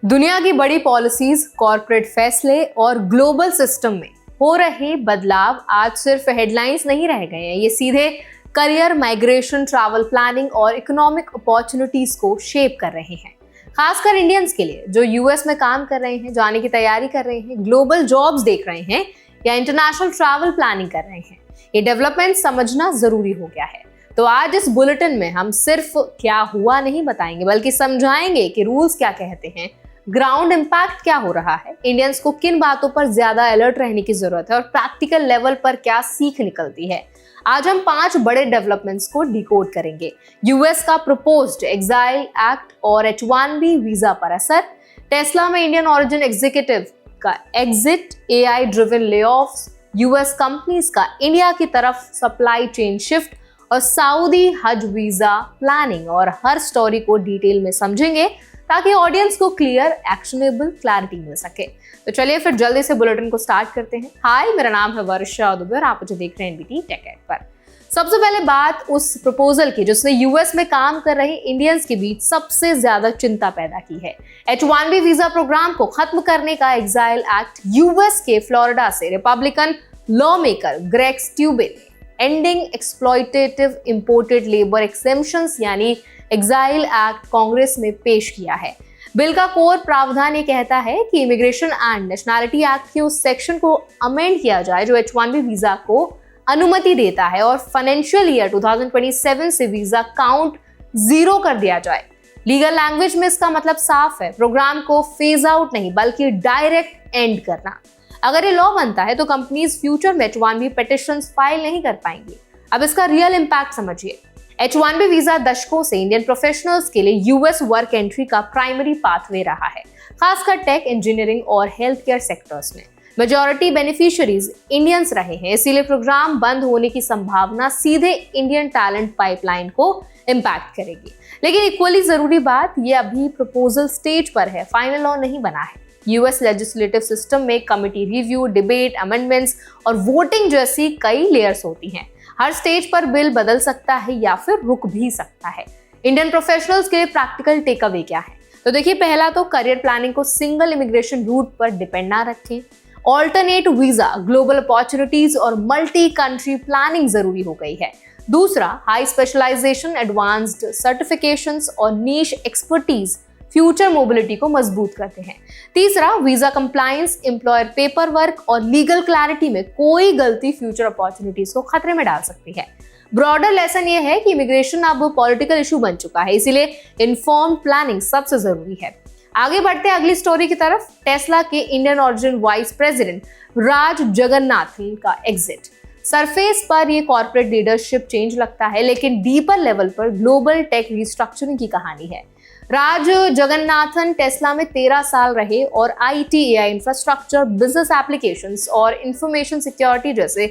दुनिया की बड़ी पॉलिसीज, कॉर्पोरेट फैसले और ग्लोबल सिस्टम में हो रहे बदलाव आज सिर्फ हेडलाइंस नहीं रह गए हैं। ये सीधे करियर, माइग्रेशन, ट्रैवल प्लानिंग और इकोनॉमिक अपॉर्चुनिटीज को शेप कर रहे हैं। खासकर इंडियंस के लिए जो यूएस में काम कर रहे हैं, जाने की तैयारी कर रहे हैं, ग्लोबल जॉब्स देख रहे हैं या इंटरनेशनल ट्रैवल प्लानिंग कर रहे हैं, ये डेवलपमेंट समझना जरूरी हो गया है। तो आज इस बुलेटिन में हम सिर्फ क्या हुआ नहीं बताएंगे, बल्कि समझाएंगे कि रूल्स क्या कहते हैं, ग्राउंड इम्पैक्ट क्या हो रहा है, इंडियंस को किन बातों पर ज्यादा अलर्ट रहने की जरूरत है और प्रैक्टिकल लेवल पर क्या सीख निकलती है। आज हम 5 बड़े डेवलपमेंट्स को डिकोड करेंगे। यूएस का प्रपोज्ड एक्साइल एक्ट और H1B वीजा पर असर, टेस्ला में इंडियन ओरिजिन एग्जीक्यूटिव का exit, AI driven layoffs, US companies का इंडिया की तरफ सप्लाई चेन शिफ्ट और सऊदी हज वीजा प्लानिंग। और हर स्टोरी को डिटेल में समझेंगे ताकि ऑडियंस को क्लियर, एक्शनेबल क्लैरिटी मिल सके। तो चलिए फिर जल्दी से बुलेटिन को स्टार्ट करते हैं। हाय, मेरा नाम है वर्षा दुबे और आप मुझे देख रहे हैं एनबीटी टेक एड पर। सबसे पहले बात उस प्रपोजल की जिसने यूएस में काम कर रहे इंडियंस के बीच सबसे ज्यादा चिंता पैदा की है। H1B वीजा प्रोग्राम को खत्म करने का एक्साइल एक्ट यूएस के फ्लोरिडा से Republican lawmaker Greg Steube ending exploitative imported labour exemptions यानी एक्साइल एक्ट कांग्रेस में पेश किया है। बिल का कोर प्रावधान ये कहता है कि इमिग्रेशन एंड नेशनैलिटी एक्ट के उस सेक्शन को अमेंड किया जाए जो H1B वीजा को अनुमति देता है और फाइनेंशियल ईयर 2027 से वीजा काउंट 0 कर दिया जाए। लीगल लैंग्वेज में इसका मतलब साफ है, प्रोग्राम को फेज आउट नहीं बल्कि डायरेक्ट एंड करना। अगर ये लॉ बनता है तो कंपनीज फ्यूचर में H1B पिटिशंस फाइल नहीं कर पाएंगी। अब इसका रियल इम्पैक्ट समझिए। H1B वीजा दशकों से इंडियन प्रोफेशनल्स के लिए यूएस वर्क एंट्री का प्राइमरी पाथवे रहा है, खासकर टेक, इंजीनियरिंग और हेल्थ केयर सेक्टर्स में। मेजॉरिटी बेनिफिशियरीज इंडियंस रहे हैं, इसीलिए प्रोग्राम बंद होने की संभावना सीधे इंडियन टैलेंट पाइपलाइन को इम्पैक्ट करेगी। लेकिन इक्वली जरूरी बात, ये अभी प्रपोजल स्टेज पर है, फाइनल लॉ नहीं बना है। यूएस लेजिस्लेटिव सिस्टम में कमिटी रिव्यू, डिबेट, अमेंडमेंट्स और वोटिंग जैसी कई लेयर्स होती हैं। हर स्टेज पर बिल बदल सकता है या फिर रुक भी सकता है। इंडियन प्रोफेशनल्स के लिए प्रैक्टिकल टेक अवे क्या है? तो देखिए, पहला तो करियर प्लानिंग को सिंगल इमिग्रेशन रूट पर डिपेंड ना रखें। ऑल्टरनेट वीजा, ग्लोबल अपॉर्चुनिटीज और मल्टी कंट्री प्लानिंग जरूरी हो गई है। दूसरा, हाई स्पेशलाइजेशन, एडवांस्ड सर्टिफिकेशंस और नीश एक्सपर्टीज फ्यूचर मोबिलिटी को मजबूत करते हैं। तीसरा, visa compliance, employer paper work और लीगल क्लैरिटी में कोई गलती फ्यूचर अपॉर्चुनिटीज को खतरे में डाल सकती है। ब्रॉडर लेसन ये है कि इमिग्रेशन अब पॉलिटिकल इशू बन चुका है, इसीलिए इन्फॉर्म्ड प्लानिंग सबसे जरूरी है। आगे बढ़ते हैं अगली स्टोरी की तरफ। टेस्ला के इंडियन ओरिजिन वाइस प्रेसिडेंट राज जगन्नाथन का एग्जिट। सरफेस पर ये कॉर्पोरेट लीडरशिप चेंज लगता है, लेकिन डीपर लेवल पर ग्लोबल टेक रिस्ट्रक्चरिंग की कहानी है। राज जगन्नाथन टेस्ला में 13 साल रहे और IT, AI infrastructure, business applications और इंफॉर्मेशन सिक्योरिटी जैसे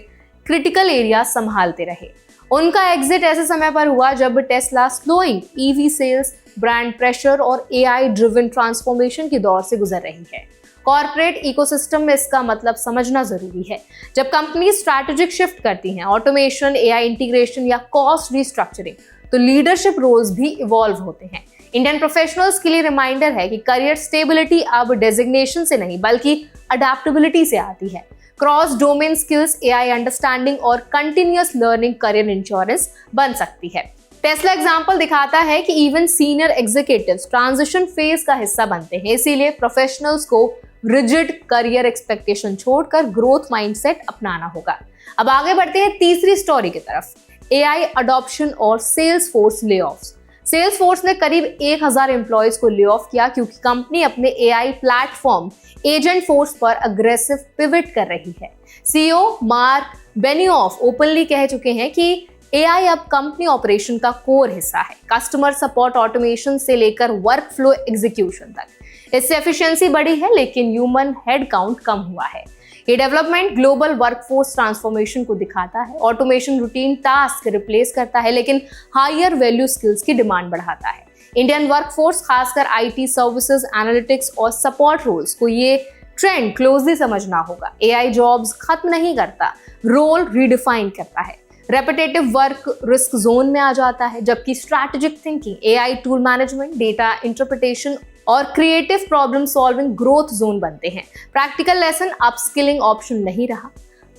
क्रिटिकल एरिया संभालते रहे। उनका एग्जिट ऐसे समय पर हुआ जब Tesla slowing EV sales, brand pressure और एआई ड्रिवन ट्रांसफॉर्मेशन के दौर से गुजर रही है। कॉर्पोरेट इकोसिस्टम में इसका मतलब समझना जरूरी है। जब कंपनी स्ट्रैटेजिक शिफ्ट करती हैं, ऑटोमेशन, एआई इंटीग्रेशन या कॉस्ट रिस्ट्रक्चरिंग, तो लीडरशिप रोल्स भी इवॉल्व होते हैं। इंडियन प्रोफेशनल्स के लिए रिमाइंडर है कि करियर स्टेबिलिटी अब डेजिग्नेशन से नहीं बल्कि अडेप्टेबिलिटी से आती है। Cross domain skills, AI understanding और कंटिन्यूअस लर्निंग करियर इंश्योरेंस बन सकती है। टेस्ला एग्जाम्पल दिखाता है कि even senior executives transition phase का हिस्सा बनते हैं, इसीलिए प्रोफेशनल्स को रिजिड करियर एक्सपेक्टेशन छोड़कर ग्रोथ माइंडसेट अपनाना होगा। अब आगे बढ़ते हैं तीसरी स्टोरी की तरफ, एआई अडॉप्शन और सेल्स फोर्स ले ऑफ्स। सेल्स फोर्स ने करीब 1000 एम्प्लॉयज को ले ऑफ किया क्योंकि कंपनी अपने एआई प्लेटफॉर्म एजेंट फोर्स पर अग्रेसिव पिवट कर रही है। सीईओ मार्क बेनियोफ ओपनली कह चुके हैं कि एआई अब कंपनी ऑपरेशन का कोर हिस्सा है, कस्टमर सपोर्ट ऑटोमेशन से लेकर वर्क फ्लो एग्जीक्यूशन तक। इससे एफिशिएंसी बढ़ी है लेकिन ह्यूमन हेड काउंट कम हुआ है। ये डेवलपमेंट ग्लोबल वर्कफोर्स ट्रांसफॉर्मेशन को दिखाता है। ऑटोमेशन रूटीन टास्क रिप्लेस करता है लेकिन हायर वैल्यू स्किल्स की डिमांड बढ़ाता है। इंडियन वर्कफोर्स, खासकर आईटी सर्विसेज, एनालिटिक्स और सपोर्ट रोल्स को ये ट्रेंड क्लोजली समझना होगा। एआई जॉब्स खत्म नहीं करता, रोल रीडिफाइन करता है। रेपिटेटिव वर्क रिस्क जोन में आ जाता है, जबकि strategic thinking, AI tool management, data interpretation और creative problem solving growth zone बनते हैं। प्रैक्टिकल लेसन अपस्किलिंग ऑप्शन नहीं रहा।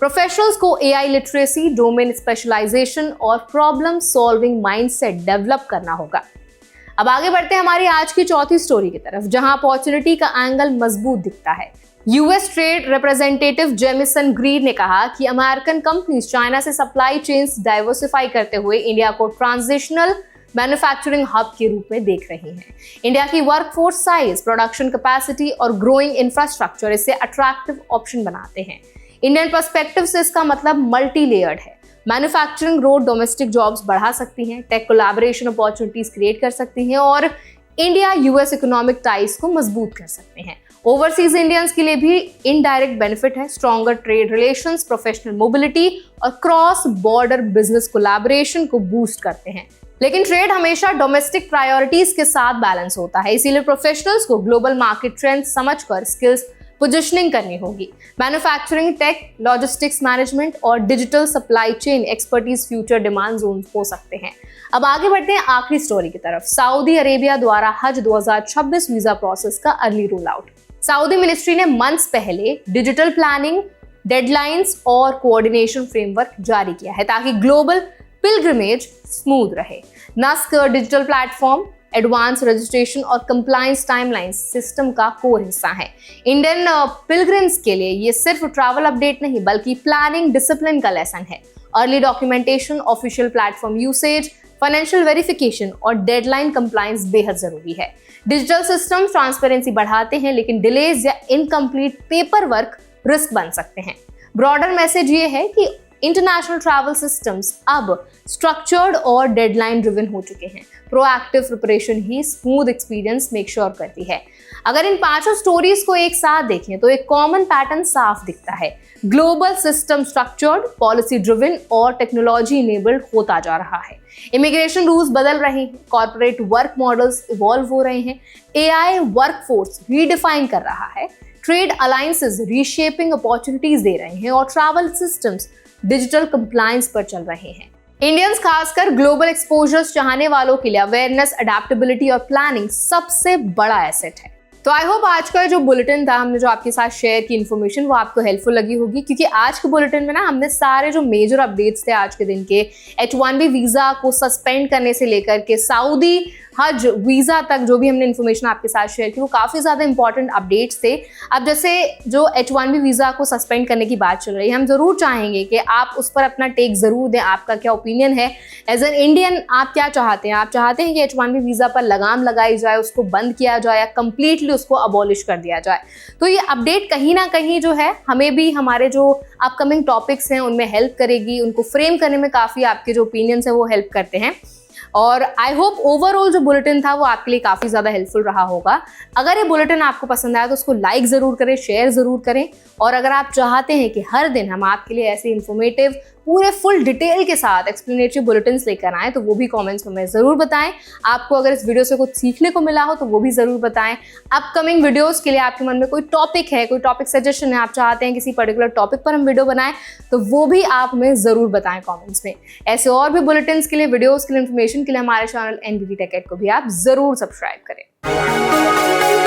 प्रोफेशनल्स को एआई लिटरेसी, डोमेन स्पेशलाइजेशन और प्रॉब्लम सॉल्विंग माइंडसेट डेवलप करना होगा। अब आगे बढ़ते हैं हमारी आज की चौथी स्टोरी की तरफ, जहां अपॉर्चुनिटी का एंगल मजबूत दिखता है। US trade representative Jameson green ने कहा कि अमेरिकन कंपनीज चाइना से सप्लाई चेन्स डाइवर्सिफाई करते हुए इंडिया को ट्रांजिशनल मैन्युफैक्चरिंग हब के रूप में देख रही हैं। इंडिया की वर्कफोर्स साइज, प्रोडक्शन कैपेसिटी और ग्रोइंग इंफ्रास्ट्रक्चर इसे अट्रैक्टिव ऑप्शन बनाते हैं। इंडियन पर्सपेक्टिव से इसका मतलब मल्टी लेयर्ड है। मैन्युफैक्चरिंग ग्रोथ डोमेस्टिक जॉब्स बढ़ा सकती हैं, टेक कोलैबोरेशन अपॉर्चुनिटीज क्रिएट कर सकती हैं और इंडिया यूएस इकोनॉमिक टाइज को मजबूत कर सकते हैं। ओवरसीज इंडियंस के लिए भी इनडायरेक्ट बेनिफिट है। Stronger trade relations, professional mobility और क्रॉस बॉर्डर बिजनेस कोलैबोरेशन को बूस्ट करते हैं। लेकिन ट्रेड हमेशा डोमेस्टिक प्रायोरिटीज के साथ बैलेंस होता है, इसीलिए प्रोफेशनल्स को ग्लोबल मार्केट ट्रेंड्स समझकर स्किल्स पोजिशनिंग करनी होगी। मैन्युफैक्चरिंग, टेक, लॉजिस्टिक्स मैनेजमेंट और digital supply chain expertise future demand zone हो सकते हैं। अब आगे बढ़ते हैं आखिरी स्टोरी की तरफ। सऊदी अरेबिया द्वारा हज 2026 वीजा प्रोसेस का early roll out. Saudi ministry ने मंथ्स पहले डिजिटल प्लानिंग, डेडलाइंस और कोऑर्डिनेशन फ्रेमवर्क जारी किया है ताकि ग्लोबल पिलग्रिमेज स्मूथ रहे। नस्क डिजिटल प्लेटफॉर्म एडवांस रजिस्ट्रेशन और कंप्लायंस टाइमलाइन सिस्टम का कोर हिस्सा है। इंडियन पिलग्रिम्स के लिए ये सिर्फ ट्रैवल अपडेट नहीं बल्कि प्लानिंग डिसिप्लिन का लेसन है। Early documentation, official platform usage, financial verification और डेडलाइन कंप्लायंस बेहद जरूरी है। डिजिटल सिस्टम ट्रांसपेरेंसी बढ़ाते हैं, लेकिन डिलेज या इनकम्प्लीट पेपर वर्क रिस्क बन सकते हैं। ब्रॉडर मैसेज ये है कि इंटरनेशनल ट्रैवल सिस्टम्स अब स्ट्रक्चर्ड और डेडलाइन ड्रिवन हो चुके हैं। प्रोएक्टिव प्रिपरेशन ही स्मूथ एक्सपीरियंस मेक श्योर करती है। अगर इन पांचों स्टोरीज को एक साथ देखें तो एक कॉमन पैटर्न साफ दिखता है। Global system structured, policy driven और टेक्नोलॉजी इनेबल्ड होता जा रहा है। इमिग्रेशन रूल्स बदल रहे हैं, कॉर्पोरेट वर्क मॉडल्स इवॉल्व हो रहे हैं, एआई वर्कफोर्स रीडिफाइन कर रहा है, ट्रेड अलायंसेस रीशेपिंग अपॉर्चुनिटीज दे रहे हैं और ट्रैवल सिस्टम्स डिजिटल कंप्लायंस पर चल रहे हैं। इंडियंस खासकर ग्लोबल एक्सपोजर्स चाहने वालों के लिए अवेयरनेस, अडेप्टेबिलिटी और प्लानिंग सबसे बड़ा एसेट है। तो आई होप आज का जो बुलेटिन था, हमने जो आपके साथ शेयर की इन्फॉर्मेशन, वो आपको हेल्पफुल लगी होगी, क्योंकि आज के बुलेटिन में ना हमने सारे जो मेजर अपडेट्स थे आज के दिन के, H1B वीजा को सस्पेंड करने से लेकर के सऊदी हज वीजा तक जो भी हमने इन्फॉर्मेशन आपके साथ शेयर की, वो काफ़ी ज़्यादा इंपॉर्टेंट अपडेट्स थे। अब जैसे जो H1B वीज़ा को सस्पेंड करने की बात चल रही है, हम ज़रूर चाहेंगे कि आप उस पर अपना टेक ज़रूर दें। आपका क्या ओपिनियन है एज एन इंडियन, आप क्या चाहते हैं? आप चाहते हैं कि H1B वीज़ा पर लगाम लगाई जाए, उसको बंद किया जाए या कंप्लीटली उसको अबॉलिश कर दिया जाए? तो ये अपडेट कहीं ना कहीं जो है हमें भी हमारे जो अपकमिंग टॉपिक्स हैं उनमें हेल्प करेगी, उनको फ्रेम करने में काफ़ी आपके जो ओपिनियंस हैं वो हेल्प करते हैं। और आई होप ओवरऑल जो बुलेटिन था वो आपके लिए काफ़ी ज़्यादा हेल्पफुल रहा होगा। अगर ये बुलेटिन आपको पसंद आया तो उसको लाइक ज़रूर करें, शेयर ज़रूर करें। और अगर आप चाहते हैं कि हर दिन हम आपके लिए ऐसे इन्फॉर्मेटिव, पूरे फुल डिटेल के साथ एक्सप्लेनेटरी बुलेटिन्स लेकर आएँ, तो वो भी कमेंट्स में हमें ज़रूर बताएं। आपको अगर इस वीडियो से कुछ सीखने को मिला हो तो वो भी ज़रूर बताएं। अपकमिंग वीडियोज़ के लिए आपके मन में कोई टॉपिक है, कोई टॉपिक सजेशन है, आप चाहते हैं किसी पर्टिकुलर टॉपिक पर हम वीडियो बनाएं, तो वो भी आप हमें ज़रूर बताएं कॉमेंट्स में। ऐसे और भी बुलेटिन्स के लिए, वीडियोज़ के लिए, इन्फॉर्मेशन के लिए हमारे चैनल NBT Tech Ed को भी आप ज़रूर सब्सक्राइब करें।